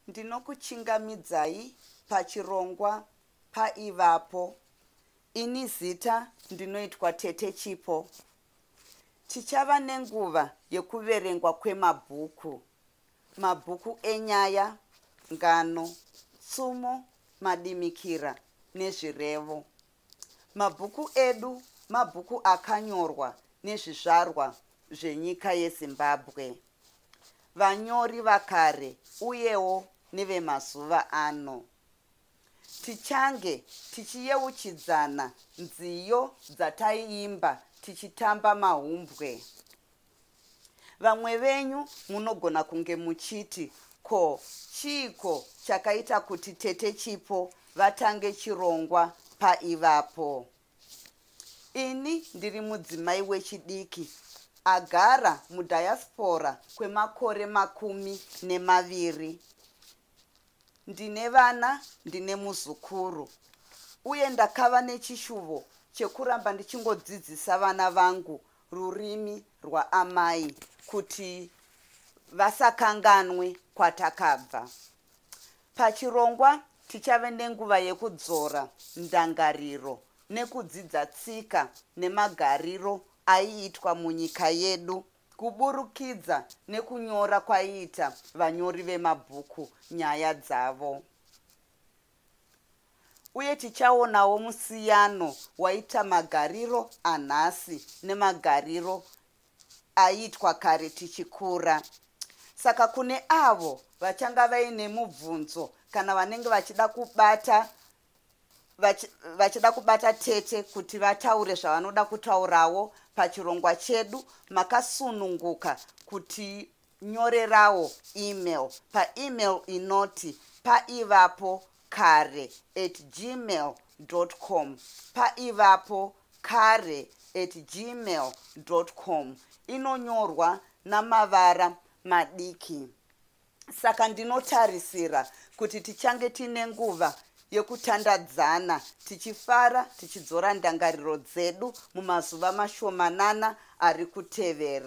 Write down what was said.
Ndinokuchingamidzai pachirongwa paivapo. Ini zita ndinoitwa Tete Chipo. Tichava nenguva yekuverengwa kwemabhuku. Mabhuku enyaya, ngano, tsumo, madimikira nezvirevo. Mabhuku edu mabhuku akanyorwa nezvizvarwa zvenyika yeZimbabwe. Vanyori vakare uyewo nevemazuva ano. Tichange tichiyeuchidzana nziyo dzataiimba tichitamba mahumbwe. Vamwe venyu munogona kunge muchiti, ko chiiko chakaita kuti Tete Chipo vatange chirongwa paivapo? Ini ndiri mudzimai wechidiki agara mudhayasipora kwemakore 12. Ndine vana, ndine muzukuru, uye ndakava nechishuvo chekuramba ndichingodzidzisa vana vangu rurimi rwaamai kuti vasakanganwe kwatakabva. Pachirongwa tichave nenguva yekudzora ndangariro nekudzidza tsika nemagariro aiitwa munyika yedu, kuburukidza nekunyora kwaiita vanyori vemabhuku nyaya dzavo. Uye tichaonawo musiyano waita magariro anhasi nemagariro aiitwa kare tichikura. Saka kune avo vachanga vaine mubvunzo kana vanenge vachida kubata tete kuti vataure zvavanoda kutaurawo pachirongwa chedu, makasununguka kuti nyorerawo email paemail inoti paivapokare@gmail.com paivapokare@gmail.com. inonyorwa namavara madiki. Saka ndinotarisira kuti tichange tine nguva yekutandadzana tichifara tichidzora ndangariro dzedu mumazuva mashomanana ari kutevera.